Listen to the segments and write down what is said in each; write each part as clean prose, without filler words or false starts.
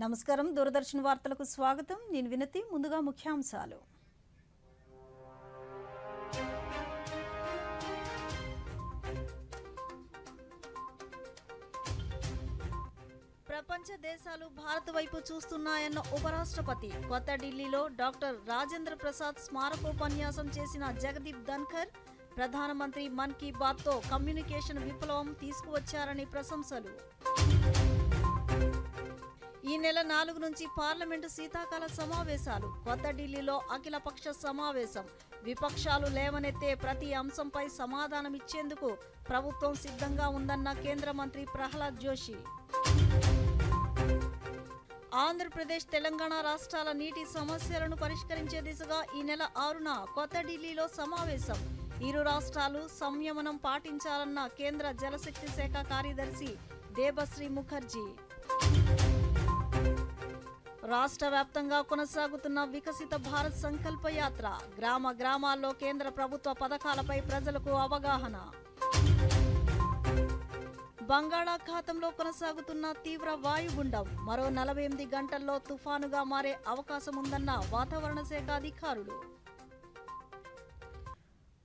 నమస్కారం దూరదర్శన్ వార్తలకు స్వాగతం నేను వినతి ముందుగా ముఖ్యాంశాలు ప్రపంచ దేశాలు భారత్ వైపు చూస్తున్నాయన్న ఉపరాష్ట్రపతి కొత్త ఢిల్లీలో డాక్టర్ రాజేంద్ర ప్రసాద్ స్మారకోపన్యాసం చేసిన జగదీప్ ధన్కర్ ప్రధానమంత్రి మన్ కీ బాత్తో కమ్యూనికేషన్ విప్లవం తీసుకువచ్చారని ప్రశంసలు ఈ నెల 4 నుంచి పార్లమెంటు శీతాకాల సమావేశాలు కొత్త ఢిల్లీలో అఖిలపక్ష సమావేశం విపక్షాలు లేవనెత్తే ప్రతి అంశంపై సమాధానమిచ్చేందుకు ప్రభుత్వం సిద్ధంగా ఉందన్న కేంద్ర మంత్రి ప్రహ్లాద్ జోషి ఆంధ్రప్రదేశ్ తెలంగాణ రాష్ట్రాల నీటి సమస్యలను పరిష్కరించే దిశగా ఈ నెల 6న కొత్త ఢిల్లీలో సమావేశం ఇరు రాష్ట్రాలు సంయమనం పాటించాలన్న కేంద్ర జలశక్తి శాఖ కార్యదర్శి దేబశ్రీ ముఖర్జీ రాష్ట్ర వ్యాప్తంగా కొనసాగుతున్న వికసిత భారత్ సంకల్ప యాత్ర గ్రామ గ్రామాల్లో కేంద్ర ప్రభుత్వ పథకాలపై ప్రజలకు అవగాహన బంగాళాఖాతంలో కొనసాగుతున్న తీవ్ర వాయుగుండం మరో 48 గంటల్లో తుఫానుగా మారే అవకాశం ఉందన్న వాతావరణ శాఖ అధికారులు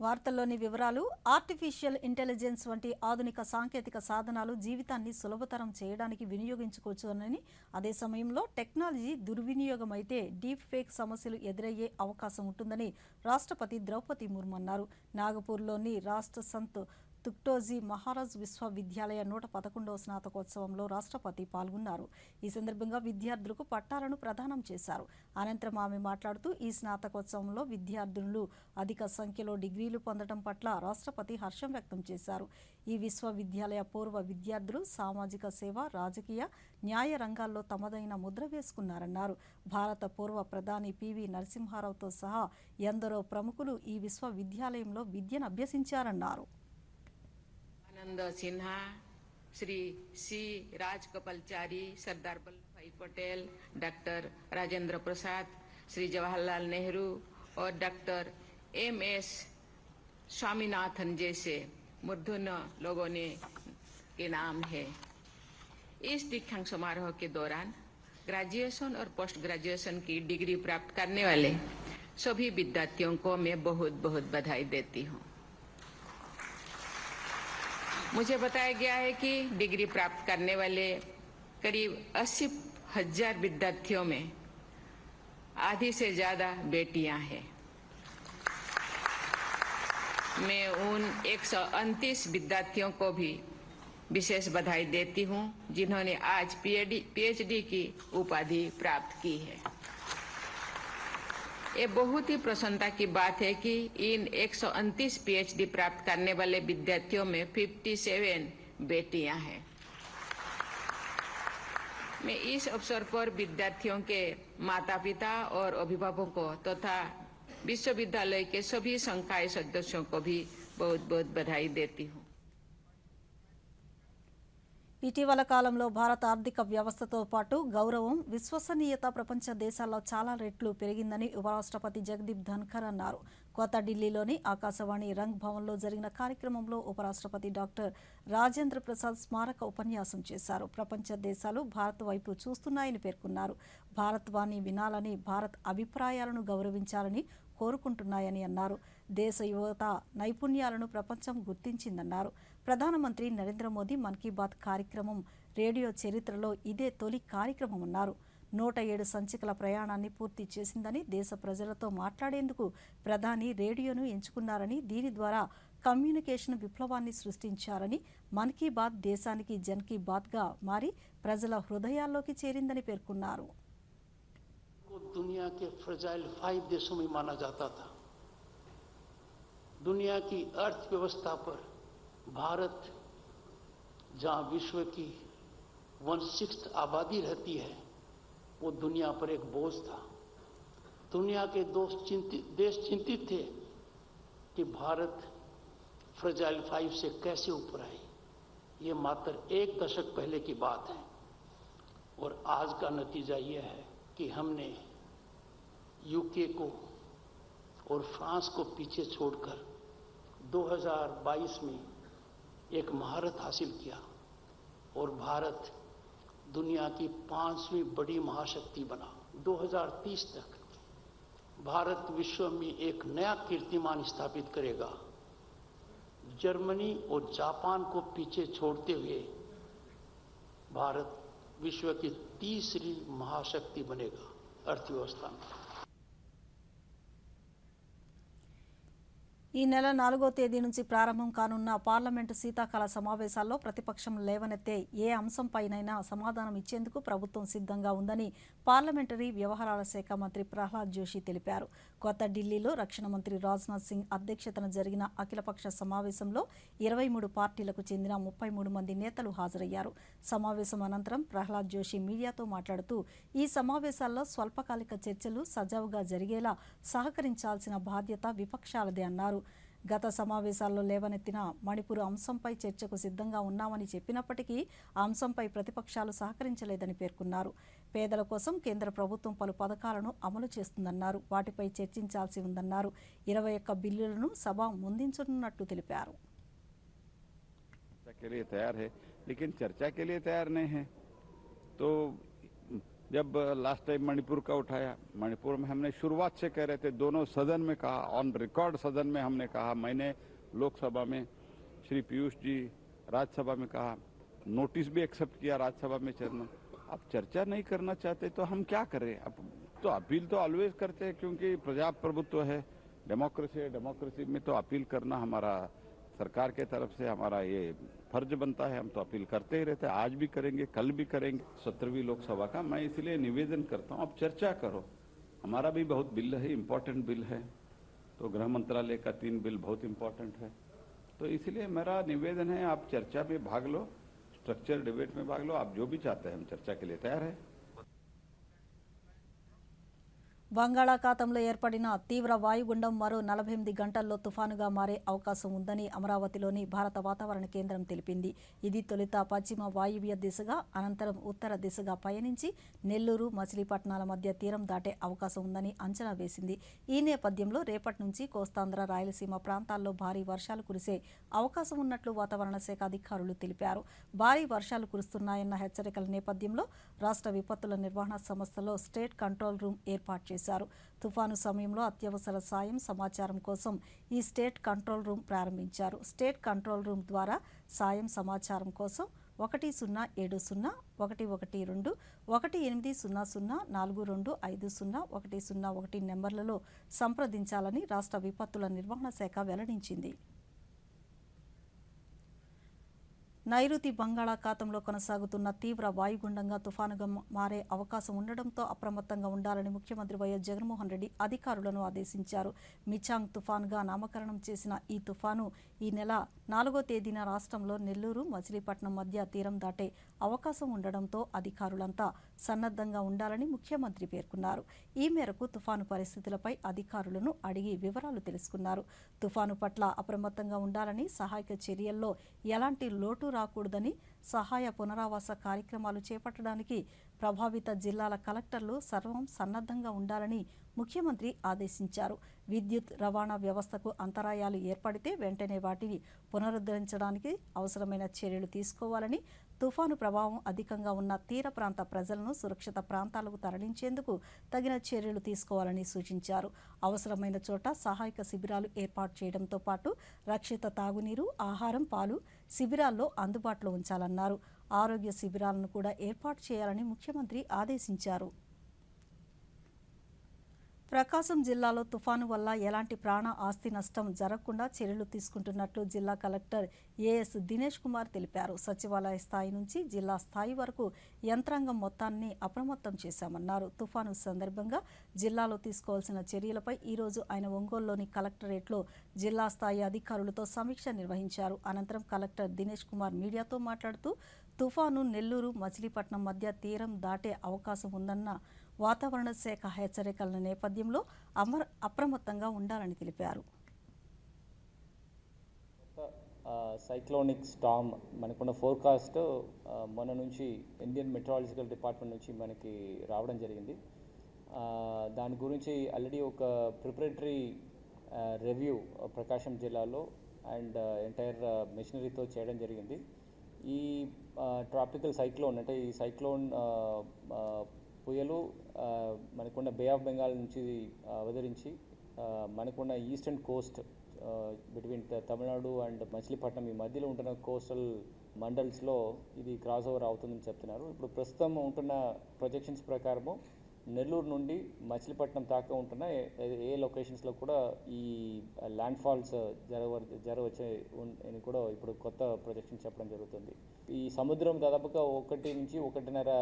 వార్తల్లోని వివరాలు ఆర్టిఫిషియల్ ఇంటెలిజెన్స్ వంటి ఆధునిక సాంకేతిక సాధనాలు జీవితాన్ని సులభతరం చేయడానికి వినియోగించుకోవచ్చునని అదే సమయంలో టెక్నాలజీ దుర్వినియోగం అయితే డీప్ ఫేక్ సమస్యలు ఎదురయ్యే అవకాశం ఉంటుందని రాష్ట్రపతి ద్రౌపది ముర్ము అన్నారు. నాగపూర్లోని రాష్ట్ర సంత్ తుక్టోజీ మహారాజ్ విశ్వవిద్యాలయ 111వ స్నాతకోత్సవంలో రాష్ట్రపతి పాల్గొన్నారు. ఈ సందర్భంగా విద్యార్థులకు పట్టాలను ప్రదానం చేశారు. అనంతరం ఆమె మాట్లాడుతూ ఈ స్నాతకోత్సవంలో విద్యార్థులు అధిక సంఖ్యలో డిగ్రీలు పొందడం పట్ల రాష్ట్రపతి హర్షం వ్యక్తం చేశారు. ఈ విశ్వవిద్యాలయ పూర్వ విద్యార్థులు సామాజిక సేవ రాజకీయ న్యాయ రంగాల్లో తమదైన ముద్ర వేసుకున్నారన్నారు. భారత పూర్వ ప్రధాని పివి నరసింహారావుతో సహా ఎందరో ప్రముఖులు ఈ విశ్వవిద్యాలయంలో విద్యను అభ్యసించారన్నారు. आनंद सिन्हा, श्री सी राजकपालाचारी, सरदार वल्लभ भाई पटेल, डॉक्टर राजेंद्र प्रसाद, श्री जवाहरलाल नेहरू और डॉक्टर MS स्वामीनाथन जैसे मूर्धन्य लोगों ने के नाम है. इस दीक्षांत समारोह के दौरान ग्रेजुएशन और पोस्ट ग्रेजुएशन की डिग्री प्राप्त करने वाले सभी विद्यार्थियों को मैं बहुत बहुत बधाई देती हूँ. मुझे बताया गया है कि डिग्री प्राप्त करने वाले करीब 80,000 विद्यार्थियों में आधी से ज्यादा बेटियां हैं. मैं उन 129 विद्यार्थियों को भी विशेष बधाई देती हूं जिन्होंने आज PhD की उपाधि प्राप्त की है. ये बहुत ही प्रसन्नता की बात है कि इन 129 PhD प्राप्त करने वाले विद्यार्थियों में 57 बेटियां हैं. मैं इस अवसर पर विद्यार्थियों के माता पिता और अभिभावकों तथा विश्वविद्यालय के सभी संकाय सदस्यों को भी बहुत बहुत बधाई देती हूँ. ఇటీవల కాలంలో భారత ఆర్థిక వ్యవస్థతో పాటు గౌరవం విశ్వసనీయత ప్రపంచ దేశాల్లో చాలా రెట్లు పెరిగిందని ఉపరాష్ట్రపతి జగదీప్ ధన్కర్ అన్నారు. కొత్త ఢిల్లీలోని ఆకాశవాణి రంగ్ భవన్లో జరిగిన కార్యక్రమంలో ఉపరాష్ట్రపతి డాక్టర్ రాజేంద్ర ప్రసాద్ స్మారక ఉపన్యాసం చేశారు. ప్రపంచ దేశాలు భారత్ వైపు చూస్తున్నాయని పేర్కొన్నారు. భారత్ వాణి వినాలని భారత్ అభిప్రాయాలను గౌరవించాలని కోరుకుంటున్నాయని అన్నారు. దేశ యువత నైపుణ్యాలను ప్రపంచం గుర్తించిందన్నారు. ప్రధానమంత్రి నరేంద్ర మోదీ మన్ కీ బాత్ కార్యక్రమం రేడియో చరిత్రలో ఇదే తొలి కార్యక్రమమన్నారు. 107 సంచికల ప్రయాణాన్ని పూర్తి చేసిందని దేశ ప్రజలతో మాట్లాడేందుకు ప్రధాని రేడియోను ఎంచుకున్నారని దీని ద్వారా కమ్యూనికేషన్ విప్లవాన్ని సృష్టించారని మన్ కీ బాత్ దేశానికి జన్ కీ బాత్గా మారి ప్రజల హృదయాల్లోకి చేరిందని పేర్కొన్నారు. दुनिया के फ्रजाइल 5 देशों में माना जाता था. दुनिया की अर्थव्यवस्था पर भारत जहां विश्व की 1/6 आबादी रहती है वो दुनिया पर एक बोझ था. दुनिया के देश चिंतित थे कि भारत फ्रजाइल 5 से कैसे ऊपर आए. ये मात्र 1 दशक पहले की बात है और आज का नतीजा ये है कि हमने यूके को और फ्रांस को पीछे छोड़कर 2022 में एक महारत हासिल किया और भारत दुनिया की 5वीं बड़ी महाशक्ति बना। 2030 तक भारत विश्व में एक नया कीर्तिमान स्थापित करेगा। जर्मनी और जापान को पीछे छोड़ते हुए भारत विश्व की तीसरी महाशक्ति बनेगा अर्थव्यवस्था में। ఈ నెల 4వ తేదీ నుంచి ప్రారంభం కానున్న పార్లమెంటు శీతాకాల సమావేశాల్లో ప్రతిపక్షం లేవనెత్తే ఏ అంశంపైనైనా సమాధానం ఇచ్చేందుకు ప్రభుత్వం సిద్ధంగా ఉందని పార్లమెంటరీ వ్యవహారాల శాఖ మంత్రి ప్రహ్లాద్ జోషి తెలిపారు. కొత్త ఢిల్లీలో రక్షణ మంత్రి రాజ్నాథ్ సింగ్ అధ్యక్షతన జరిగిన అఖిలపక్ష సమావేశంలో 23 పార్టీలకు చెందిన 33 మంది నేతలు హాజరయ్యారు. సమావేశం అనంతరం ప్రహ్లాద్ జోషి మీడియాతో మాట్లాడుతూ ఈ సమావేశాల్లో స్వల్పకాలిక చర్చలు సజావుగా జరిగేలా సహకరించాల్సిన బాధ్యత విపక్షాలదే అన్నారు. గత సమావేశాల్లో లేవనెత్తిన మణిపూర్ అంశంపై చర్చకు సిద్ధంగా ఉన్నామని చెప్పినప్పటికీ ఆ అంశంపై ప్రతిపక్షాలు సహకరించలేదని పేర్కొన్నారు. పేదల కోసం కేంద్ర ప్రభుత్వం పలు పథకాలను అమలు చేస్తుందన్నారు. వాటిపై చర్చించాల్సి ఉందన్నారు. 21 బిల్లులను సభ ముందుంచనున్నట్లు తెలిపారు. चर्चा के लिए तैयार नहीं है। तो जब लास्ट टाइम मणिपुर का उठाया, मणिपुर में हमने शुरुआत से कह रहे थे, दोनों सदन में कहा, ऑन रिकॉर्ड सदन में हमने कहा, मैंने लोकसभा में, श्री पीयूष जी राज्यसभा में कहा, नोटिस भी एक्सेप्ट किया राज्यसभा में चेयरमैन। अब चर्चा नहीं करना चाहते तो हम क्या करें? अब तो अपील तो ऑलवेज करते हैं, क्योंकि प्रजाप्रभुत्व है, डेमोक्रेसी है। डेमोक्रेसी में तो अपील करना हमारा सरकार के तरफ से हमारा ये फर्ज बनता है। हम तो अपील करते ही रहते हैं, आज भी करेंगे, कल भी करेंगे। 17वीं लोकसभा का मैं इसलिए निवेदन करता हूँ, अब चर्चा करो। हमारा भी बहुत बिल है, इम्पोर्टेंट बिल है, तो गृह मंत्रालय का 3 बिल बहुत इम्पोर्टेंट है। तो इसलिए मेरा निवेदन है, आप चर्चा में भाग लो, स्ट्रक्चर डिबेट में भाग लो। आप जो भी चाहते हैं हम चर्चा के लिए तैयार है। బంగాళాఖాతంలో ఏర్పడిన తీవ్ర వాయుగుండం మరో 48 గంటల్లో తుఫానుగా మారే అవకాశం ఉందని అమరావతిలోని భారత వాతావరణ కేంద్రం తెలిపింది. ఇది తొలుత పశ్చిమ వాయువ్య దిశగా, అనంతరం ఉత్తర దిశగా పయనించి నెల్లూరు, మచిలీపట్నాల మధ్య తీరం దాటే అవకాశం ఉందని అంచనా వేసింది. ఈ నేపథ్యంలో రేపటి నుంచి కోస్తాంధ్ర, రాయలసీమ ప్రాంతాల్లో భారీ వర్షాలు కురిసే అవకాశం ఉన్నట్లు వాతావరణ శాఖ అధికారులు తెలిపారు. భారీ వర్షాలు కురుస్తున్నాయన్న హెచ్చరికల నేపథ్యంలో రాష్ట్ర విపత్తుల నిర్వహణ సంస్థలో స్టేట్ కంట్రోల్ రూమ్ ఏర్పాటు చేశారు. తుఫాను సమయంలో అత్యవసర సాయం, సమాచారం కోసం ఈ స్టేట్ కంట్రోల్ రూమ్ ప్రారంభించారు. స్టేట్ కంట్రోల్ రూమ్ ద్వారా సాయం, సమాచారం కోసం 10711218004250 నెంబర్లలో సంప్రదించాలని రాష్ట్ర విపత్తుల నిర్వహణ శాఖ వెల్లడించింది. నైరుతి బంగాళాఖాతంలో కొనసాగుతున్న తీవ్ర వాయుగుండంగా తుఫానుగా మారే అవకాశం ఉండడంతో అప్రమత్తంగా ఉండాలని ముఖ్యమంత్రి వైఎస్ జగన్మోహన్ రెడ్డి అధికారులను ఆదేశించారు. మిచాంగ్ తుఫానుగా నామకరణం చేసిన ఈ తుఫాను ఈ నెల 4వ తేదీన రాష్ట్రంలో నెల్లూరు, మచిలీపట్నం మధ్య తీరం దాటే అవకాశం ఉండడంతో అధికారులంతా సన్నద్ధంగా ఉండాలని ముఖ్యమంత్రి పేర్కొన్నారు. ఈ మేరకు తుఫాను పరిస్థితులపై అధికారులను అడిగి వివరాలు తెలుసుకున్నారు. తుఫాను పట్ల అప్రమత్తంగా ఉండాలని, సహాయక చర్యల్లో ఎలాంటి లోటు రాకూడదని, సహాయ పునరావాస కార్యక్రమాలు చేపట్టడానికి ప్రభావిత జిల్లాల కలెక్టర్లు సర్వం సన్నద్ధంగా ఉండాలని ముఖ్యమంత్రి ఆదేశించారు. విద్యుత్ రవాణా వ్యవస్థకు అంతరాయాలు ఏర్పడితే వెంటనే వాటిని పునరుద్ధరించడానికి అవసరమైన చర్యలు తీసుకోవాలని, తుఫాను ప్రభావం అధికంగా ఉన్న తీర ప్రాంత ప్రజలను సురక్షిత ప్రాంతాలకు తరలించేందుకు తగిన చర్యలు తీసుకోవాలని సూచించారు. అవసరమైన చోట సహాయక శిబిరాలు ఏర్పాటు చేయడంతో పాటు రక్షిత తాగునీరు, ఆహారం, పాలు శిబిరాల్లో అందుబాటులో ఉంచాలన్నారు. ఆరోగ్య శిబిరాలను కూడా ఏర్పాటు చేయాలని ముఖ్యమంత్రి ఆదేశించారు. ప్రకాశం జిల్లాలో తుఫాను వల్ల ఎలాంటి ప్రాణ, ఆస్తి నష్టం జరగకుండా చర్యలు తీసుకుంటున్నట్లు జిల్లా కలెక్టర్ ఏఎస్ దినేష్ కుమార్ తెలిపారు. సచివాలయ స్థాయి నుంచి జిల్లా స్థాయి వరకు యంత్రాంగం మొత్తాన్ని అప్రమత్తం చేశామన్నారు. తుఫాను సందర్భంగా జిల్లాలో తీసుకోవాల్సిన చర్యలపై ఈరోజు ఆయన ఒంగోలులోని కలెక్టరేట్లో జిల్లా స్థాయి అధికారులతో సమీక్ష నిర్వహించారు. అనంతరం కలెక్టర్ దినేష్ కుమార్ మీడియాతో మాట్లాడుతూ తుఫాను నెల్లూరు, మచిలీపట్నం మధ్య తీరం దాటే అవకాశం ఉందన్న వాతావరణ శాఖ హెచ్చరికల నేపథ్యంలో అప్రమత్తంగా ఉండాలని తెలిపారు. సైక్లోనిక్ స్టార్మ్ మనకున్న ఫోర్కాస్ట్ మొన్న నుంచి ఇండియన్ మెట్రాలజికల్ డిపార్ట్మెంట్ నుంచి మనకి రావడం జరిగింది. దాని గురించి ఆల్రెడీ ఒక ప్రిపరేటరీ రివ్యూ ప్రకాశం జిల్లాలో అండ్ ఎంటైర్ మెషినరీతో చేయడం జరిగింది. ఈ ట్రాపికల్ సైక్లోన్ అంటే ఈ సైక్లోన్ పుయలు మనకున్న బే ఆఫ్ బెంగాల్ నుంచి అవతరించి మనకున్న eastern Coast between Tamil Nadu and Machilipatnam ఈ మధ్యలో ఉంటున్న కోస్టల్ మండల్స్లో ఇది క్రాస్ ఓవర్ అవుతుందని చెప్తున్నారు. ఇప్పుడు ప్రస్తుతం ఉంటున్న ప్రొజెక్షన్స్ ప్రకారము నెల్లూరు నుండి మచిలీపట్నం దాకా ఉంటున్న ఏ లొకేషన్స్లో కూడా ఈ ల్యాండ్ ఫాల్స్ జరగవచ్చే అని కూడా ఇప్పుడు కొత్త ప్రొజెక్షన్ చెప్పడం జరుగుతుంది. ఈ సముద్రం దాదాపుగా 1 నుంచి 1.5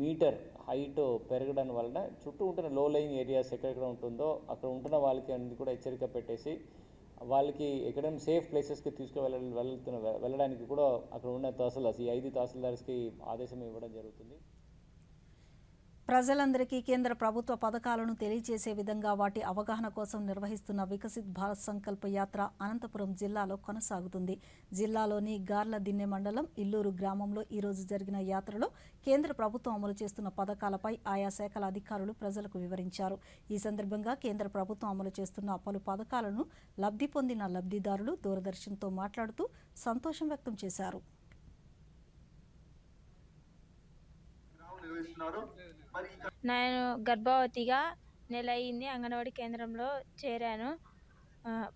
మీటర్ హైట్ పెరగడం వలన చుట్టూ ఉంటున్న లో లయింగ్ ఏరియాస్ ఎక్కడెక్కడ ఉంటుందో అక్కడ ఉంటున్న వాళ్ళకి అన్ని కూడా హెచ్చరిక పెట్టేసి వాళ్ళకి ఎక్కడైనా సేఫ్ ప్లేసెస్కి వెళ్ళడానికి కూడా అక్కడ ఉన్న తహసీల్దార్స్ ఈ 5 తహసీల్దార్స్కి ఆదేశం ఇవ్వడం జరుగుతుంది. ప్రజలందరికీ కేంద్ర ప్రభుత్వ పథకాలను తెలియజేసే విధంగా వాటి అవగాహన కోసం నిర్వహిస్తున్న వికసిత్ భారత్ సంకల్ప యాత్ర అనంతపురం జిల్లాలో కొనసాగుతుంది. జిల్లాలోని గార్లదిన్నె మండలం ఇల్లూరు గ్రామంలో ఈరోజు జరిగిన యాత్రలో కేంద్ర ప్రభుత్వం అమలు చేస్తున్న పథకాలపై ఆయా శాఖల అధికారులు ప్రజలకు వివరించారు. ఈ సందర్భంగా కేంద్ర ప్రభుత్వం అమలు చేస్తున్న పలు పథకాలను లబ్ధి పొందిన లబ్ధిదారులు దూరదర్శన్తో మాట్లాడుతూ సంతోషం వ్యక్తం చేశారు. నేను గర్భవతిగా నెల అయింది. అంగన్వాడీ కేంద్రంలో చేరాను.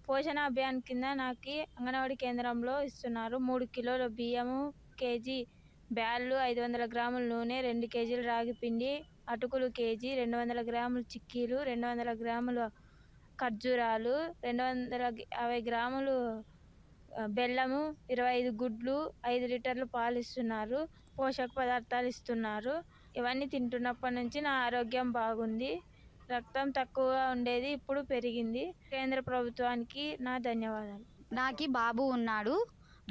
పోషణ అభియాన్ కింద నాకు అంగన్వాడీ కేంద్రంలో ఇస్తున్నారు. 3 కిలోల బియ్యము, కేజీ బ్యాళ్ళు, 500 గ్రాముల నూనె, 2 కేజీల రాగి పిండి, అటుకులు కేజీ, 200 గ్రాముల చిక్కీలు, 200 గ్రాముల ఖర్జూరాలు, 250 గ్రాములు బెల్లము, 25 గుడ్లు, 5 లీటర్లు పాలు ఇస్తున్నారు. పోషక పదార్థాలు ఇస్తున్నారు. ఇవన్నీ తింటున్నప్పటి నుంచి నా ఆరోగ్యం బాగుంది. రక్తం తక్కువగా ఉండేది, ఇప్పుడు పెరిగింది. కేంద్ర ప్రభుత్వానికి నా ధన్యవాదాలు. నాకు బాబు ఉన్నాడు.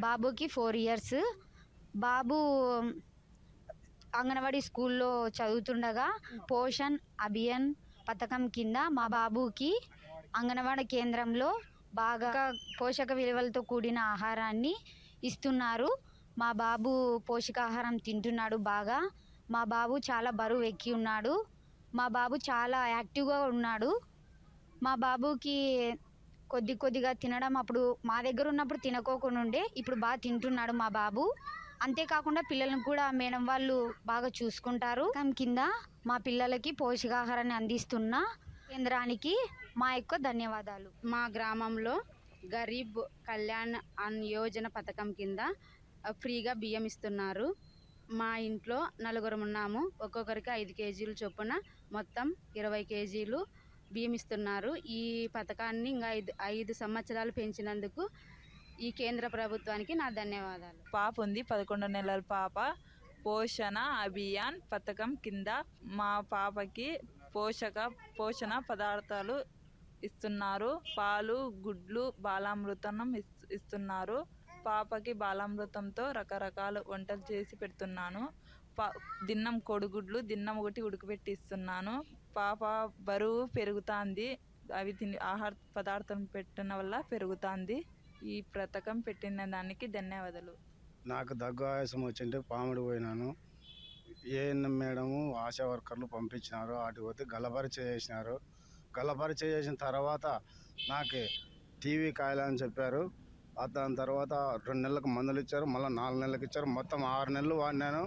బాబుకి 4 ఇయర్స్. బాబు అంగన్వాడీ స్కూల్లో చదువుతుండగా పోషణ్ అభియాన్ పథకం కింద మా బాబుకి అంగన్వాడీ కేంద్రంలో బాగా పోషక విలువలతో కూడిన ఆహారాన్ని ఇస్తున్నారు. మా బాబు పోషకాహారం తింటున్నాడు బాగా. మా బాబు చాలా బరువు ఎక్కి ఉన్నాడు. మా బాబు చాలా యాక్టివ్గా ఉన్నాడు. మా బాబుకి కొద్దిగా తినడం అప్పుడు మా దగ్గర ఉన్నప్పుడు తినకోకుండా ఉండే, ఇప్పుడు బాగా తింటున్నాడు మా బాబు. అంతేకాకుండా పిల్లలను కూడా మేడం వాళ్ళు బాగా చూసుకుంటారు. కింద మా పిల్లలకి పోషకాహారాన్ని అందిస్తున్న కేంద్రానికి మా యొక్క ధన్యవాదాలు. మా గ్రామంలో గరీబ్ కళ్యాణ్ అన్ యోజన పథకం కింద ఫ్రీగా బియ్యం ఇస్తున్నారు. మా ఇంట్లో 4 ఉన్నాము. ఒక్కొక్కరికి 5 కేజీలు చొప్పున మొత్తం 20 కేజీలు బియ్యం ఇస్తున్నారు. ఈ పథకాన్ని ఇంకా 5 సంవత్సరాలు పెంచినందుకు ఈ కేంద్ర ప్రభుత్వానికి నా ధన్యవాదాలు. పాప ఉంది, 11 నెలల పాప. పోషణ అభియాన్ పథకం కింద మా పాపకి పోషణ పదార్థాలు ఇస్తున్నారు. పాలు, గుడ్లు, బాలామృతం ఇస్తున్నారు. పాపకి బాలామృతంతో రకరకాల వంటలు చేసి పెడుతున్నాను. దిన్నం కోడిగుడ్లు దిన్నం ఒకటి ఉడకబెట్టి ఇస్తున్నాను. పాప బరువు పెరుగుతుంది. అవి ఆహార పదార్థం పెట్టిన వల్ల పెరుగుతుంది. ఈ పథకం పెట్టిన దానికి ధన్యవాదాలు. నాకు దగ్గు ఆయాసం వచ్చింటే పాముడు పోయినాను. ఏఎన్ఎం మేడము ఆశా వర్కర్లు పంపించినారు. వాటికి పోతే గలపరిచ చేసినారు. గలపరిచ చేసిన తర్వాత నాకు టీవీ కాయలని చెప్పారు. దాని తర్వాత 2 నెలలకు మందులు ఇచ్చారు. మళ్ళీ 4 నెలలకు ఇచ్చారు. మొత్తం 6 నెలలు వాడినాను.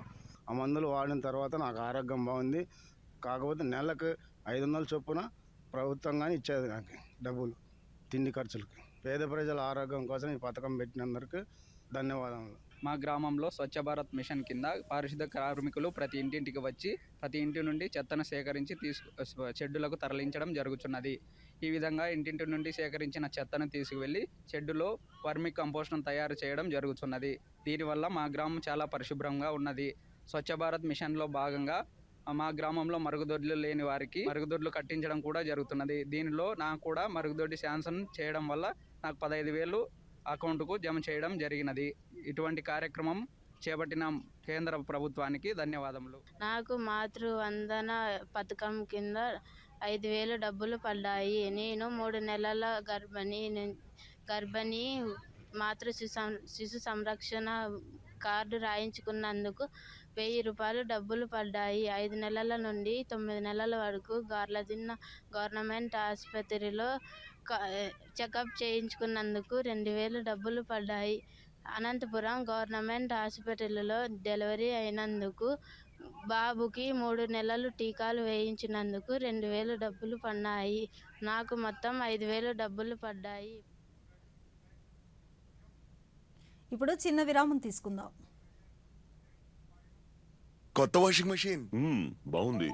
ఆ మందులు వాడిన తర్వాత నాకు ఆరోగ్యం బాగుంది. కాకపోతే నెలకు 500 చొప్పున ప్రభుత్వం కానీ ఇచ్చేది నాకు డబ్బులు తిండి ఖర్చులకి. పేద ప్రజల ఆరోగ్యం కోసం ఈ పథకం పెట్టినందుకు ధన్యవాదములు. మా గ్రామంలో స్వచ్ఛ భారత్ మిషన్ కింద పారిశుద్ధ కార్మికులు ప్రతి ఇంటింటికి వచ్చి ప్రతి ఇంటి నుండి చెత్తను సేకరించి షెడ్డులకు తరలించడం జరుగుతున్నది. ఈ విధంగా ఇంటింటి నుండి సేకరించిన చెత్తను తీసుకువెళ్ళి షెడ్డులో వర్మి కంపోస్ట్ను తయారు చేయడం జరుగుతున్నది. దీనివల్ల మా గ్రామం చాలా పరిశుభ్రంగా ఉన్నది. స్వచ్ఛ భారత్ మిషన్లో భాగంగా మా గ్రామంలో మరుగుదొడ్లు లేని వారికి మరుగుదొడ్లు కట్టించడం కూడా జరుగుతున్నది. దీనిలో నాకు కూడా మరుగుదొడ్డి శాంక్షన్ చేయడం వల్ల నాకు 15,000 అకౌంట్కు జమ చేయడం జరిగినది. ఇటువంటి కార్యక్రమం చేపట్టిన కేంద్ర ప్రభుత్వానికి ధన్యవాదములు. నాకు మాతృవందన పథకం కింద 5,000 డబ్బులు పడ్డాయి. నేను 3 నెలల గర్భిణి మాతృ శిశు సంరక్షణ కార్డు రాయించుకున్నందుకు 1,000 రూపాయలు డబ్బులు పడ్డాయి. 5 నెలల నుండి 9 నెలల వరకు గార్లదిన్న గవర్నమెంట్ ఆసుపత్రిలో చెకప్ చేయించుకున్నందుకు 2,000 డబ్బులు పడ్డాయి. అనంతపురం గవర్నమెంట్ హాస్పిటల్లో డెలివరీ అయినందుకు బాబుకి 3 నెలలు టీకాలు వేయించినందుకు 2,000 డబ్బులు పడ్డాయి. నాకు మొత్తం 5,000 డబ్బులు పడ్డాయి. ఇప్పుడు చిన్న విరామం తీసుకుందాం. కొత్త వాషింగ్ మెషిన్ బాగుంది.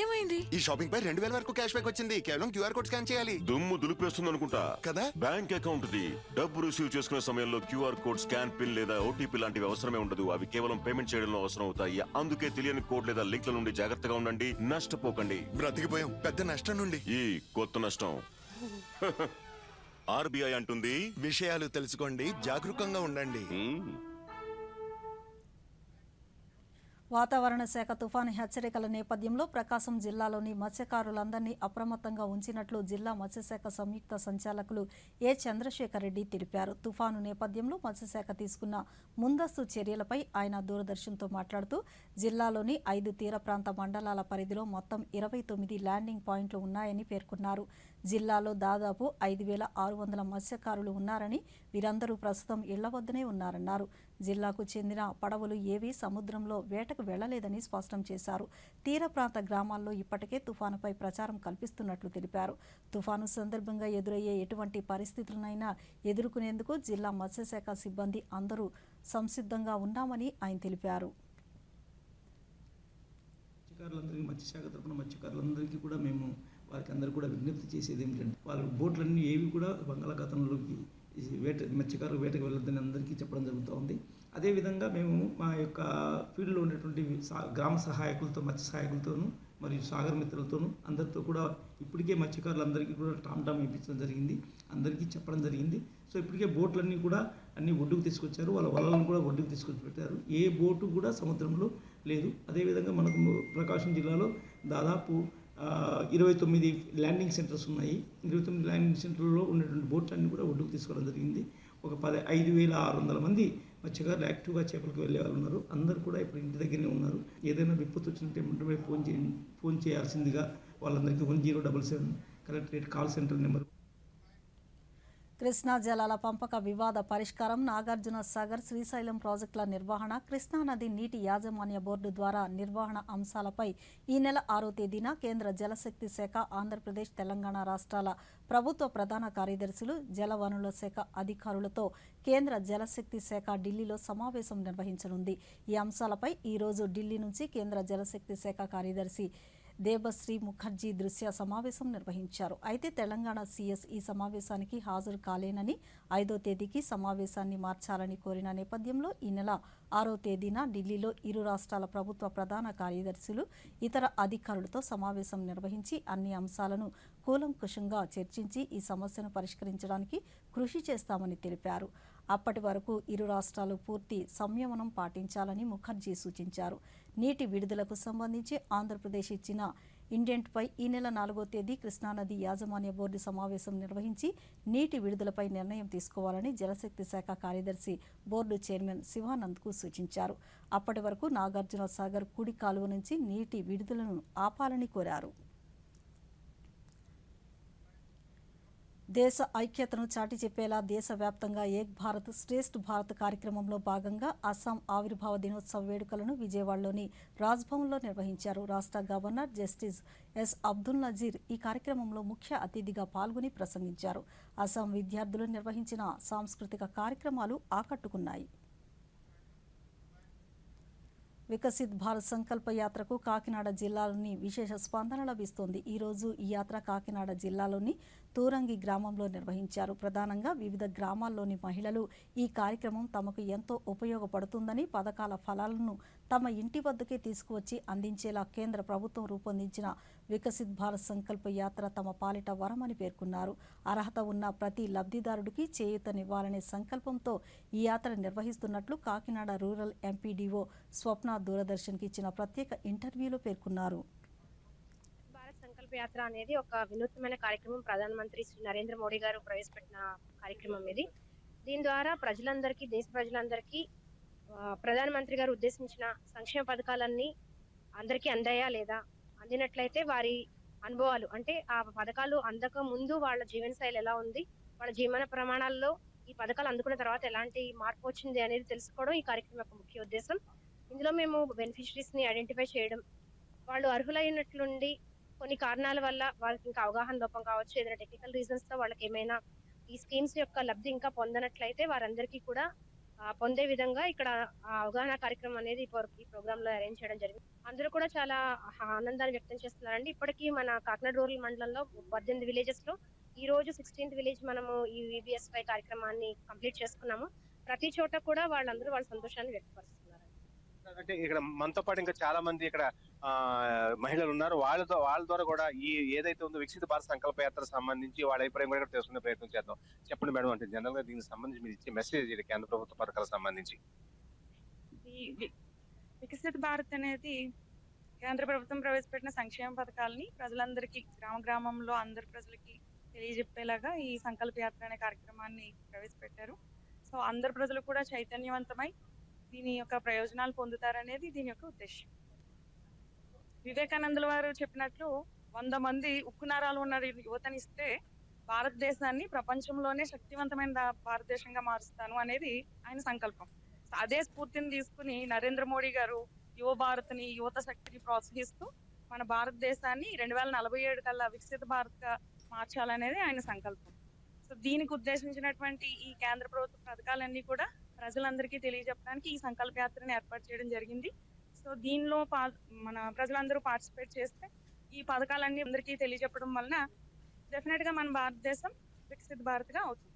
ఏమైంది? ఈ షాపింగ్ పై 2,000 వరకు క్యాష్ బ్యాక్ వచ్చింది. కేవలం క్యూఆర్ కోడ్ స్కాన్ చేయాలి. దుమ్ము దులిపేస్తుంది అనుకుంటా కదా. బ్యాంక్ అకౌంట్ ది డబ్బు రిసీవ్ చేసుకునే సమయంలో క్యూఆర్ కోడ్, స్కాన్, పిన్ లేదా ఓటీపీ లాంటివి అవసరమే ఉండదు. అవి కేవలం పేమెంట్ చేయడంలో అవసరం అవుతాయి. అందుకే తెలియని కోడ్ లేదా లింక్ల నుండి జాగ్రత్తగా ఉండండి. నష్టపోకండి. బ్రతికిపోయాం పెద్ద నష్టం నుండి. ఈ కొత్త నష్టం ఆర్బీఐ అంటుంది, విషయాలు తెలుసుకోండి, జాగరూకంగా ఉండండి. వాతావరణ శాఖ తుఫాను హెచ్చరికల నేపథ్యంలో ప్రకాశం జిల్లాలోని మత్స్యకారులందరినీ అప్రమత్తంగా ఉంచినట్లు జిల్లా మత్స్యశాఖ సంయుక్త సంచాలకులు ఏ చంద్రశేఖర్ రెడ్డి తెలిపారు. తుఫాను నేపథ్యంలో మత్స్యశాఖ తీసుకున్న ముందస్తు చర్యలపై ఆయన దూరదర్శన్తో మాట్లాడుతూ జిల్లాలోని 5 తీర ప్రాంత మండలాల పరిధిలో మొత్తం 29 ల్యాండింగ్ పాయింట్లు ఉన్నాయని పేర్కొన్నారు. జిల్లాలో దాదాపు 5,600 మత్స్యకారులు ఉన్నారని, వీరందరూ ప్రస్తుతం ఇళ్ల వద్దనే ఉన్నారన్నారు. జిల్లాకు చెందిన పడవలు ఏవీ సముద్రంలో వేటకు వెళ్లలేదని స్పష్టం చేశారు. తీర ప్రాంత గ్రామాల్లో ఇప్పటికే తుఫానుపై ప్రచారం కల్పిస్తున్నట్లు తెలిపారు. తుఫాను సందర్భంగా ఎదురయ్యే ఎటువంటి పరిస్థితులనైనా ఎదుర్కొనేందుకు జిల్లా మత్స్యశాఖ సిబ్బంది అందరూ సంసిద్ధంగా ఉన్నామని ఆయన తెలిపారు. మత్స్యశాఖ తరపున మత్స్యకారులందరికీ కూడా మేము వారికి అందరూ కూడా విజ్ఞప్తి చేసేది ఏమిటంటే, వాళ్ళ బోట్లన్నీ ఏవి కూడా బంగాళాఖాతంలోకి మత్స్యకారులు వేటకు వెళ్ళొద్దని అందరికీ చెప్పడం జరుగుతూ ఉంది. అదేవిధంగా మేము మా యొక్క ఫీల్డ్లో ఉండేటువంటి గ్రామ సహాయకులతో, మత్స్య సహాయకులతోనూ మరియు సాగర్ మిత్రులతోనూ అందరితో కూడా ఇప్పటికే మత్స్యకారులందరికీ కూడా టామ్ ఇప్పించడం జరిగింది. అందరికీ చెప్పడం జరిగింది. సో ఇప్పటికే బోట్లన్నీ కూడా అన్ని ఒడ్డుకు తీసుకొచ్చారు. వాళ్ళ వలలను కూడా ఒడ్డుకు తీసుకొచ్చి పెట్టారు. ఏ బోటు కూడా సముద్రంలో లేదు. అదేవిధంగా మనకు ప్రకాశం జిల్లాలో దాదాపు 29 ల్యాండింగ్ సెంటర్స్ ఉన్నాయి. 29 ల్యాండింగ్ సెంటర్లో ఉన్నటువంటి బోట్లన్నీ కూడా ఒడ్డుకు తీసుకోవడం జరిగింది. ఒక 5,600 మంది మత్స్యకారులు యాక్టివ్గా చేపలకు వెళ్ళే వాళ్ళు ఉన్నారు. అందరూ కూడా ఇప్పుడు ఇంటి దగ్గరనే ఉన్నారు. ఏదైనా విపత్తు వచ్చినట్టే వెంటనే ఫోన్ చేయాల్సిందిగా వాళ్ళందరికీ 1077 collectorate call centre number. Krishna జలాల పంపక వివాద పరిష్కారం, నాగార్జున సాగర్, శ్రీశైలం ప్రాజెక్టుల నిర్వహణ, కృష్ణానది నీటి యాజమాన్య బోర్డు ద్వారా నిర్వహణ అంశాలపై ఈ నెల 6వ తేదీన కేంద్ర జలశక్తి శాఖ, ఆంధ్రప్రదేశ్, తెలంగాణ రాష్ట్రాల ప్రభుత్వ ప్రధాన కార్యదర్శులు, జలవనరుల శాఖ అధికారులతో కేంద్ర జలశక్తి శాఖ ఢిల్లీలో సమావేశం నిర్వహించనుంది. ఈ అంశాలపై ఈరోజు ఢిల్లీ నుంచి కేంద్ర జలశక్తి శాఖ కార్యదర్శి దేబశ్రీ ముఖర్జీ దృశ్య సమావేశం నిర్వహించారు. అయితే తెలంగాణ సీఎస్ ఈ సమావేశానికి హాజరు కాలేనని, 5వ తేదీకి సమావేశాన్ని మార్చాలని కోరిన నేపథ్యంలో ఈ నెల 6వ తేదీన ఢిల్లీలో ఇరు రాష్ట్రాల ప్రభుత్వ ప్రధాన కార్యదర్శులు, ఇతర అధికారులతో సమావేశం నిర్వహించి అన్ని అంశాలను కూలంకుషంగా చర్చించి ఈ సమస్యను పరిష్కరించడానికి కృషి చేస్తామని తెలిపారు. అప్పటి వరకు ఇరు రాష్ట్రాలు పూర్తి సంయమనం పాటించాలని ముఖర్జీ సూచించారు. నీటి విడుదలకు సంబంధించి ఆంధ్రప్రదేశ్ ఇచ్చిన ఇండెంట్పై ఈ నెల 4వ తేదీ కృష్ణానది యాజమాన్య బోర్డు సమావేశం నిర్వహించి నీటి విడుదలపై నిర్ణయం తీసుకోవాలని జలశక్తి శాఖ కార్యదర్శి బోర్డు చైర్మన్ శివానంద్కు సూచించారు. అప్పటి వరకు నాగార్జున సాగర్ కుడి కాలువ నుంచి నీటి విడుదలను ఆపాలని కోరారు. దేశ ఐక్యతను చాటి చెప్పేలా దేశవ్యాప్తంగా ఏక్ భారత్ శ్రేష్ఠ్ భారత్ కార్యక్రమంలో భాగంగా అస్సాం ఆవిర్భావ దినోత్సవ వేడుకలను విజయవాడలోని రాజ్భవన్లో నిర్వహించారు. రాష్ట్ర governor justice S Abdul Nazeer ఈ కార్యక్రమంలో ముఖ్య అతిథిగా పాల్గొని ప్రసంగించారు. అస్సాం విద్యార్థులు నిర్వహించిన సాంస్కృతిక కార్యక్రమాలు ఆకట్టుకున్నాయి. వికసిత్ భారత్ సంకల్ప యాత్రకు కాకినాడ జిల్లాలోని విశేష స్పందన లభిస్తోంది. ఈరోజు ఈ యాత్ర కాకినాడ జిల్లాలోని తూరంగి గ్రామంలో నిర్వహించారు. ప్రధానంగా వివిధ గ్రామాల్లోని మహిళలు ఈ కార్యక్రమం తమకు ఎంతో ఉపయోగపడుతుందని, పథకాల ఫలాలను తమ ఇంటి వద్దకే తీసుకువచ్చి అందించేలా కేంద్ర ప్రభుత్వం రూపొందించిన వికసిత్ భారత్ సంకల్ప యాత్ర తమ పాలిట వరమని పేర్కొన్నారు. అర్హత ఉన్న ప్రతి లబ్ధిదారుడికి చేయూతనివ్వాలనే సంకల్పంతో ఈ యాత్ర నిర్వహిస్తున్నట్లు కాకినాడ రూరల్ ఎంపీడీఓ స్వప్న దూరదర్శన్కి ఇచ్చిన ప్రత్యేక ఇంటర్వ్యూలో పేర్కొన్నారు. సంకల్ప యాత్ర అనేది ఒక వినూత్నమైన కార్యక్రమం. ప్రధానమంత్రి శ్రీ నరేంద్ర మోడీ గారు ప్రవేశపెట్టిన కార్యక్రమం ఇది. దీని ద్వారా ప్రజలందరికీ, దేశ ప్రజలందరికీ ప్రధానమంత్రి గారు ఉద్దేశించిన సంక్షేమ పథకాలన్నీ అందరికీ అందాయా లేదా, అందినట్లయితే వారి అనుభవాలు, అంటే ఆ పథకాలు అందక ముందు వాళ్ళ జీవనశైలి ఎలా ఉంది, వాళ్ళ జీవన ప్రమాణాల్లో ఈ పథకాలు అందుకున్న తర్వాత ఎలాంటి మార్పు వచ్చింది అనేది తెలుసుకోవడం ఈ కార్యక్రమం యొక్క ముఖ్య ఉద్దేశం. ఇందులో మేము బెనిఫిషరీస్ ని ఐడెంటిఫై చేయడం, వాళ్ళు అర్హులైనట్లుండి కొన్ని కారణాల వల్ల వాళ్ళకి ఇంకా అవగాహన లోపం కావచ్చు, ఏదైనా టెక్నికల్ రీజన్స్ తో వాళ్ళకి ఏమైనా ఈ స్కీమ్స్ యొక్క లబ్ధి ఇంకా పొందనట్లయితే వారందరికీ కూడా పొందే విధంగా ఇక్కడ అవగాహన కార్యక్రమం అనేది ఈ ప్రోగ్రామ్ లో అరేంజ్ చేయడం జరిగింది. అందరూ కూడా చాలా ఆనందాన్ని వ్యక్తం చేస్తున్నారండి. ఇప్పటికీ మన కాకినాడ రూరల్ మండలంలో 18 విలేజెస్ లో ఈ రోజు 16th విలేజ్ మనము ఈ VBSY కార్యక్రమాన్ని కంప్లీట్ చేసుకున్నాము. ప్రతి చోట కూడా వాళ్ళందరూ వాళ్ళ సంతోషాన్ని వ్యక్తపరుస్తున్నారు. అంటే ఇక్కడ మనతో పాటు ఇంకా చాలా మంది ఇక్కడ మహిళలు ఉన్నారు. వాళ్ళ ద్వారా కూడా ఈ ఏదైతే ఉందో వికసిత భారత్ సంకల్ప యాత్ర సంబంధించి వాళ్ళ అభిప్రాయం కూడా తెలుసుకునే ప్రయత్నం చేద్దాం. చెప్పండి మేడం, అంటే జనరల్ గా దీనికి సంబంధించి మీరు ఇచ్చే మెసేజ్ కేంద్ర ప్రభుత్వ పథకాలకు సంబంధించి. ఈ వికసిత భారత్ అనేది కేంద్ర ప్రభుత్వం ప్రవేశపెట్టిన సంక్షేమ పథకాలని ప్రజలందరికీ గ్రామంలో అందరి ప్రజలకి తెలియజెప్పేలాగా ఈ సంకల్ప యాత్ర అనే కార్యక్రమాన్ని ప్రవేశపెట్టారు. సో అందరు ప్రజలు కూడా చైతన్యవంతమై దీని యొక్క ప్రయోజనాలు పొందుతారనేది దీని యొక్క ఉద్దేశం. వివేకానందుల వారు చెప్పినట్లు 100 మంది ఉక్కు నరాలు ఉన్న యువతనిస్తే భారతదేశాన్ని ప్రపంచంలోనే శక్తివంతమైన భారతదేశంగా మారుస్తాను అనేది ఆయన సంకల్పం. అదే స్ఫూర్తిని తీసుకుని నరేంద్ర మోడీ గారు యువ భారత్ని, యువత శక్తిని ప్రోత్సహిస్తూ మన భారతదేశాన్ని 2047 కల్లా వికసిత భారత్ గా మార్చాలనేది ఆయన సంకల్పం. సో దీనికి ఉద్దేశించినటువంటి ఈ కేంద్ర ప్రభుత్వ పథకాలన్నీ కూడా ప్రజలందరికీ తెలియజెప్పడానికి ఈ సంకల్ప యాత్రని ఏర్పాటు చేయడం జరిగింది. సో దీనిలో మన ప్రజలందరూ పార్టిసిపేట్ చేస్తే ఈ పథకాలన్నీ అందరికీ తెలియజెప్పడం వలన డెఫినెట్ గా మన భారతదేశం వికసిత భారత్ గా అవుతుంది.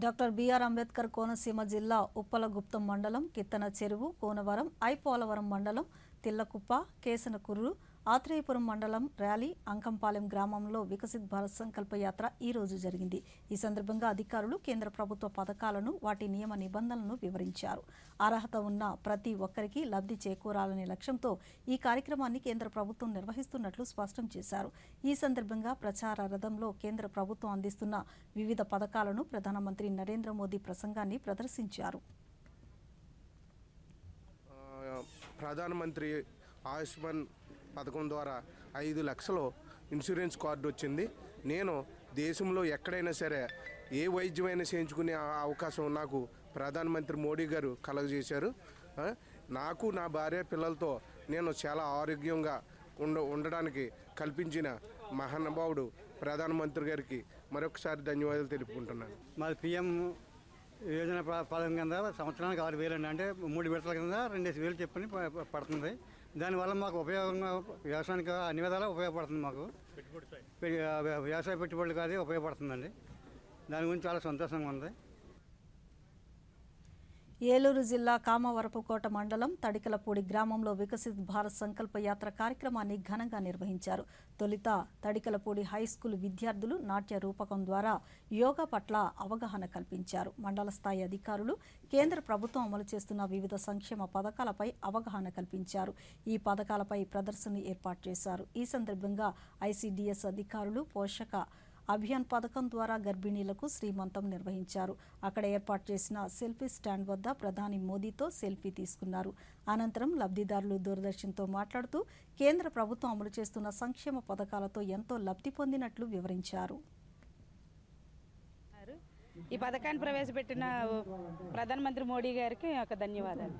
డాక్టర్ బిఆర్ అంబేద్కర్ కోనసీమ జిల్లా ఉప్పలగుప్తం మండలం కిత్తన చెరువు, కోనవరం, ఐపోలవరం మండలం తిల్లకుప్ప, కేసనకుర్రు, ఆత్రేయపురం మండలం ర్యాలీ, అంకంపాలెం గ్రామంలో వికసిత్ భారత్ సంకల్ప యాత్ర ఈ రోజు జరిగింది. ఈ సందర్భంగా అధికారులు కేంద్ర ప్రభుత్వ పథకాలను, వాటి నియమ నిబంధనలను వివరించారు. అర్హత ఉన్న ప్రతి ఒక్కరికి లబ్ధి చేకూరాలనే లక్ష్యంతో ఈ కార్యక్రమాన్ని కేంద్ర ప్రభుత్వం నిర్వహిస్తున్నట్లు స్పష్టం చేశారు. ఈ సందర్భంగా ప్రచార రథంలో కేంద్ర ప్రభుత్వం అందిస్తున్న వివిధ పథకాలను ప్రధానమంత్రి నరేంద్ర మోదీ ప్రసంగాన్ని ప్రదర్శించారు. ప్రధానమంత్రి ఆయుష్మాన్ పథకం ద్వారా 5 లక్షలు ఇన్సూరెన్స్ కార్డు వచ్చింది. నేను దేశంలో ఎక్కడైనా సరే ఏ వైద్యమైనా చేయించుకునే అవకాశం నాకు ప్రధానమంత్రి మోడీ గారు కలుగజేశారు. నాకు, నా భార్య, పిల్లలతో నేను చాలా ఆరోగ్యంగా ఉండడానికి కల్పించిన మహానుభావుడు ప్రధానమంత్రి గారికి మరొకసారి ధన్యవాదాలు తెలుపుకుంటున్నాను. మాది PM యోజన పథకం కింద సంవత్సరానికి 6,000 అండి. అంటే 3 విడతల కింద 2,000 చెప్పని పడుతుంది. దానివల్ల మాకు ఉపయోగంగా వ్యవసాయానికి అన్ని విధాలా ఉపయోగపడుతుంది. మాకు వ్యవసాయ పెట్టుబడులు అది ఉపయోగపడుతుందండి. దాని గురించి చాలా సంతోషంగా ఉంది. ఏలూరు జిల్లా కామవరపుకోట మండలం తడికలపూడి గ్రామంలో వికసిత్ భారత్ సంకల్ప యాత్ర కార్యక్రమాన్ని ఘనంగా నిర్వహించారు. తొలుత తడికలపూడి హైస్కూల్ విద్యార్థులు నాట్య రూపకం ద్వారా యోగా పట్ల అవగాహన కల్పించారు. మండల స్థాయి అధికారులు కేంద్ర ప్రభుత్వం అమలు చేస్తున్న వివిధ సంక్షేమ పథకాలపై అవగాహన కల్పించారు. ఈ పథకాలపై ప్రదర్శనలు ఏర్పాటు చేశారు. ఈ సందర్భంగా ICDS అధికారులు పోషక అభియాన్ పథకం ద్వారా గర్భిణీలకు శ్రీమంతం నిర్వహించారు. అక్కడ ఏర్పాటు చేసిన సెల్ఫీ స్టాండ్ వద్ద ప్రధాని మోదీతో సెల్ఫీ తీసుకున్నారు. అనంతరం లబ్ధిదారులు దూరదర్శన్తో మాట్లాడుతూ కేంద్ర ప్రభుత్వం అమలు చేస్తున్న సంక్షేమ పథకాలతో ఎంతో లబ్ధి పొందినట్లు వివరించారు. ఈ పథకాన్ని ప్రవేశపెట్టిన ప్రధానమంత్రి మోడీ గారికి ఒక ధన్యవాదాలు.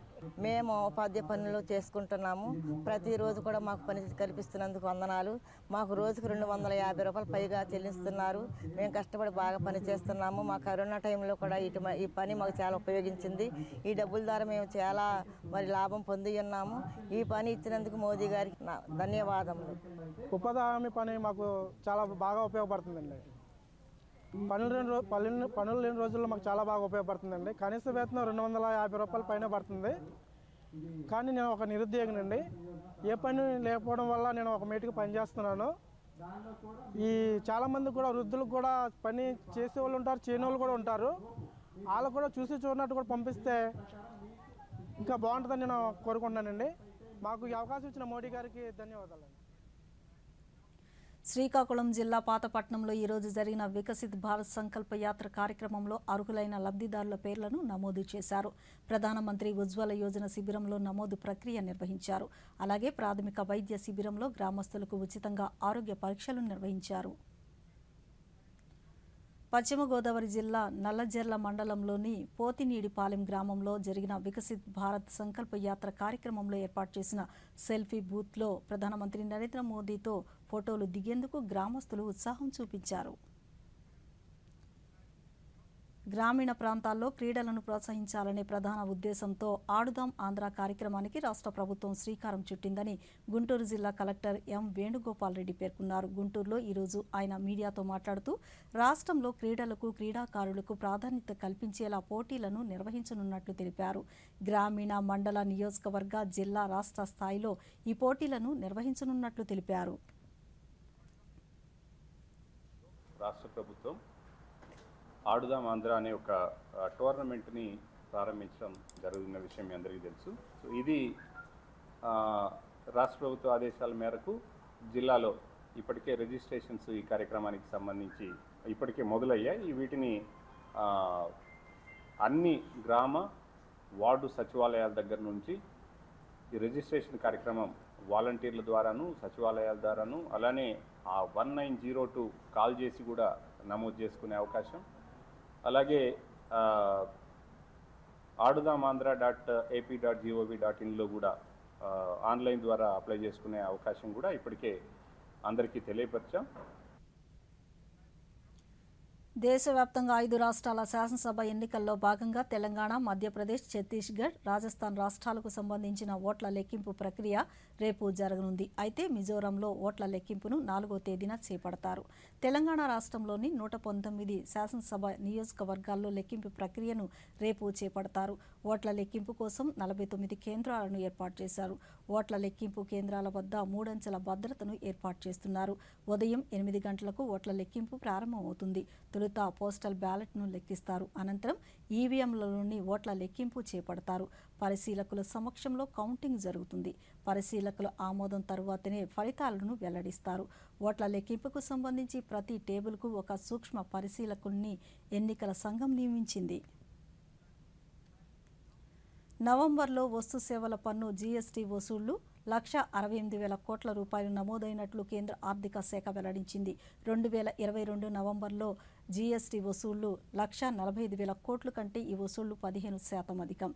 మేము ఉపాధ్యాయ పనులు చేసుకుంటున్నాము. ప్రతిరోజు కూడా మాకు పని కల్పిస్తున్నందుకు వందనాలు. మాకు రోజుకు 250 రూపాయలు పైగా చెల్లిస్తున్నారు. మేము కష్టపడి బాగా పని చేస్తున్నాము. మా కరోనా టైంలో కూడా ఈ పని మాకు చాలా ఉపయోగించింది. ఈ డబ్బుల ద్వారా మేము చాలా లాభం పొంది ఉన్నాము. ఈ పని ఇచ్చినందుకు మోదీ గారికి ధన్యవాదములు. ఉపాధి హామీ పని మాకు చాలా బాగా ఉపయోగపడుతుందండి. పనులు లేని రోజుల్లో మాకు చాలా బాగా ఉపయోగపడుతుందండి. కనీస వేతనం 250 రూపాయల పైన పడుతుంది. కానీ నేను ఒక నిరుద్యోగినండి. ఏ పని లేకపోవడం వల్ల నేను ఒక మేటికి పని చేస్తున్నాను. ఈ చాలామంది కూడా వృద్ధులకు కూడా పని చేసేవాళ్ళు ఉంటారు, చేయని వాళ్ళు కూడా ఉంటారు. వాళ్ళు కూడా చూడనట్టు కూడా పంపిస్తే ఇంకా బాగుంటుందని నేను కోరుకుంటున్నానండి. మాకు ఈ అవకాశం ఇచ్చిన మోడీ గారికి ధన్యవాదాలు. శ్రీకాకుళం జిల్లా పాతపట్నంలో ఈరోజు జరిగిన వికసిత్ భారత్ సంకల్ప యాత్ర కార్యక్రమంలో అర్హులైన లబ్ధిదారుల పేర్లను నమోదు చేశారు. ప్రధానమంత్రి ఉజ్వల యోజన శిబిరంలో నమోదు ప్రక్రియ నిర్వహించారు. అలాగే ప్రాథమిక వైద్య శిబిరంలో గ్రామస్తులకు ఉచితంగా ఆరోగ్య పరీక్షలు నిర్వహించారు. పశ్చిమ గోదావరి జిల్లా నల్లజర్ల మండలంలోని పోతినీడిపాలెం గ్రామంలో జరిగిన వికసిత్ భారత్ సంకల్ప యాత్ర కార్యక్రమంలో ఏర్పాటు చేసిన సెల్ఫీ బూత్లో ప్రధానమంత్రి నరేంద్ర మోదీతో ఫోటోలు దిగేందుకు గ్రామస్తులు ఉత్సాహం చూపించారు. గ్రామీణ ప్రాంతాల్లో క్రీడలను ప్రోత్సహించాలనే ప్రధాన ఉద్దేశంతో ఆడుదాం ఆంధ్ర కార్యక్రమానికి రాష్ట్ర ప్రభుత్వం శ్రీకారం చుట్టిందని గుంటూరు జిల్లా కలెక్టర్ ఎం వేణుగోపాల్ రెడ్డి పేర్కొన్నారు. గుంటూరులో ఈరోజు ఆయన మీడియాతో మాట్లాడుతూ రాష్ట్రంలో క్రీడలకు, క్రీడాకారులకు ప్రాధాన్యత కల్పించేలా పోటీలను నిర్వహించనున్నట్లు తెలిపారు. గ్రామీణ, మండల, నియోజకవర్గ, జిల్లా, రాష్ట్ర స్థాయిలో ఈ పోటీలను నిర్వహించనున్నట్లు తెలిపారు. రాష్ట్ర ప్రభుత్వం ఆడుదాం ఆంధ్ర అనే ఒక టోర్నమెంట్ని ప్రారంభించడం జరుగుతున్న విషయం మీ అందరికీ తెలుసు. సో ఇది రాష్ట్ర ప్రభుత్వ ఆదేశాల మేరకు జిల్లాలో ఇప్పటికే రిజిస్ట్రేషన్స్ ఈ కార్యక్రమానికి సంబంధించి ఇప్పటికే మొదలయ్యాయి. వీటిని అన్ని గ్రామ, వార్డు సచివాలయాల దగ్గర నుంచి ఈ రిజిస్ట్రేషన్ కార్యక్రమం వాలంటీర్ల ద్వారాను, సచివాలయాల ద్వారాను, అలానే ఆ 1902 కాల్ చేసి కూడా నమోదు చేసుకునే అవకాశం, అలాగే adudaamandhra.ap.gov.in కూడా ఆన్లైన్ ద్వారా అప్లై చేసుకునే అవకాశం కూడా ఇప్పటికే అందరికీ తెలియపరిచాం. దేశవ్యాప్తంగా 5 రాష్ట్రాల శాసనసభ ఎన్నికల్లో భాగంగా తెలంగాణ, మధ్యప్రదేశ్, ఛత్తీస్గఢ్, రాజస్థాన్ రాష్ట్రాలకు సంబంధించిన ఓట్ల లెక్కింపు ప్రక్రియ రేపు జరగనుంది. అయితే మిజోరంలో ఓట్ల లెక్కింపును 4వ తేదీన చేపడతారు. తెలంగాణ రాష్ట్రంలోని 119 శాసనసభ నియోజకవర్గాల్లో లెక్కింపు ప్రక్రియను రేపు చేపడతారు. ఓట్ల లెక్కింపు కోసం 49 కేంద్రాలను ఏర్పాటు చేశారు. ఓట్ల లెక్కింపు కేంద్రాల వద్ద 3 అంచెల భద్రతను ఏర్పాటు చేస్తున్నారు. ఉదయం 8 గంటలకు ఓట్ల లెక్కింపు ప్రారంభమవుతుంది. తొలుత పోస్టల్ బ్యాలెట్ను లెక్కిస్తారు. అనంతరం ఈవీఎంలలోని ఓట్ల లెక్కింపు చేపడతారు. పరిశీలకుల సమక్షంలో కౌంటింగ్ జరుగుతుంది. పరిశీలకుల ఆమోదం తరువాతనే ఫలితాలను వెల్లడిస్తారు. ఓట్ల లెక్కింపుకు సంబంధించి ప్రతి టేబుల్కు ఒక సూక్ష్మ పరిశీలకుల్ని ఎన్నికల సంఘం నియమించింది. నవంబర్లో వస్తు సేవల పన్ను జీఎస్టీ వసూళ్లు 1,68,000 కోట్ల రూపాయలు నమోదైనట్లు కేంద్ర ఆర్థిక శాఖ వెల్లడించింది. 2022 నవంబర్లో జీఎస్టీ వసూళ్లు 1,45,000 కోట్ల కంటే ఈ వసూళ్లు 15% అధికం.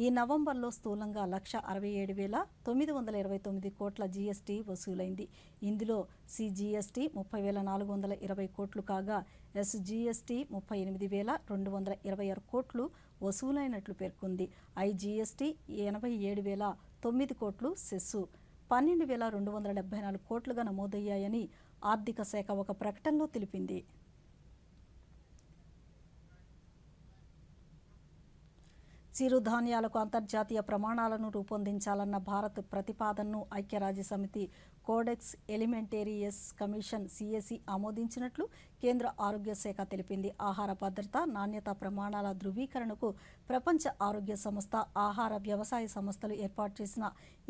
ఈ నవంబర్లో స్థూలంగా 1,67,929 కోట్ల జీఎస్టీ వసూలైంది. ఇందులో సిజీఎస్టీ 30,420 కోట్లు కాగా ఎస్జీఎస్టీ 38,226 కోట్లు వసూలైనట్లు పేర్కొంది. ఐజీఎస్టీ 87,009 కోట్లు, సెస్సు 12,274 కోట్లుగా నమోదయ్యాయని ఆర్థిక శాఖ ఒక ప్రకటనలో తెలిపింది. చిరుధాన్యాలకు అంతర్జాతీయ ప్రమాణాలను రూపొందించాలన్న భారత్ ప్రతిపాదనను ఐక్యరాజ్యసమితి కోడెక్స్ ఎలిమెంటేరియస్ కమిషన్ సిఎసి ఆమోదించినట్లు కేంద్ర ఆరోగ్య శాఖ తెలిపింది. ఆహార భద్రత, నాణ్యత ప్రమాణాల ధృవీకరణకు ప్రపంచ ఆరోగ్య సంస్థ, ఆహార వ్యవసాయ సంస్థలు ఏర్పాటు చేసిన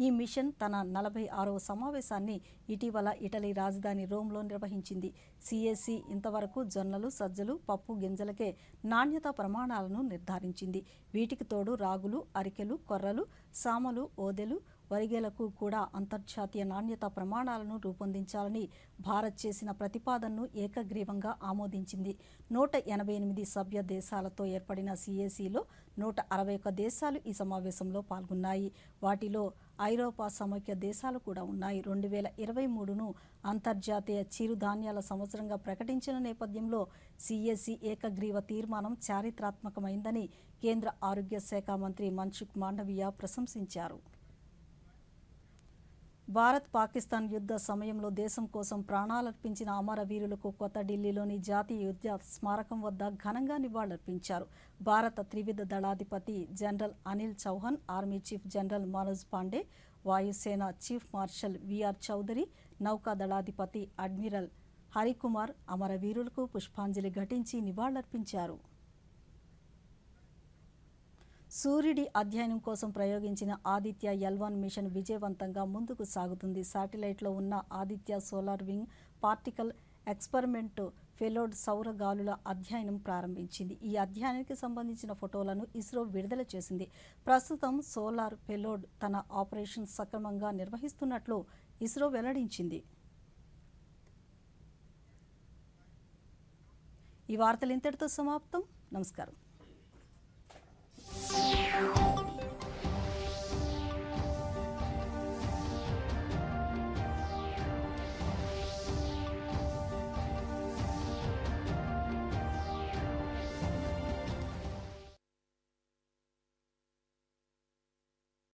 ఈ మిషన్ తన 46వ సమావేశాన్ని ఇటీవల ఇటలీ రాజధాని రోమ్లో నిర్వహించింది. సిఎసి ఇంతవరకు జొన్నలు, సజ్జలు, పప్పు గింజలకే నాణ్యత ప్రమాణాలను నిర్ధారించింది. వీటికి తోడు రాగులు, అరికెలు, కొర్రలు, సామలు, ఓదెలు, వరిగేలకు కూడా అంతర్జాతీయ నాణ్యత ప్రమాణాలను రూపొందించాలని భారత్ చేసిన ప్రతిపాదనను ఏకగ్రీవంగా ఆమోదించింది. 188 సభ్య దేశాలతో ఏర్పడిన సిఎసిలో 161 దేశాలు ఈ సమావేశంలో పాల్గొన్నాయి. వాటిలో ఐరోపా సమైక్య దేశాలు కూడా ఉన్నాయి. 2023ను అంతర్జాతీయ చిరుధాన్యాల సంవత్సరంగా ప్రకటించిన నేపథ్యంలో సిఎసి ఏకగ్రీవ తీర్మానం చారిత్రాత్మకమైందని కేంద్ర ఆరోగ్య శాఖ మంత్రి మన్సుఖ్ మాండవీయ ప్రశంసించారు. భారత్ పాకిస్తాన్ యుద్ధ సమయంలో దేశం కోసం ప్రాణాలర్పించిన అమరవీరులకు కొత్త ఢిల్లీలోని జాతీయ యుద్ధ స్మారకం వద్ద ఘనంగా నివాళులర్పించారు. భారత త్రివిధ దళాధిపతి general Anil Chauhan, army chief general Manoj Pande, వాయుసేన చీఫ్ మార్షల్ విఆర్ చౌదరి, నౌకా దళాధిపతి అడ్మిరల్ హరికుమార్ అమరవీరులకు పుష్పాంజలి ఘటించి నివాళులర్పించారు. సూర్యుడి అధ్యయనం కోసం ప్రయోగించిన ఆదిత్య L1 మిషన్ విజయవంతంగా ముందుకు సాగుతుంది. శాటిలైట్లో ఉన్న Aditya solar wind particle experiment payload సౌర గాలుల అధ్యయనం ప్రారంభించింది. ఈ అధ్యయనానికి సంబంధించిన ఫోటోలను ఇస్రో విడుదల చేసింది. ప్రస్తుతం సోలార్ పెలోడ్ తన ఆపరేషన్ సక్రమంగా నిర్వహిస్తున్నట్లు ఇస్రో వెల్లడించింది. ఈ వార్తలు ఇంతటితో సమాప్తం. నమస్కారం.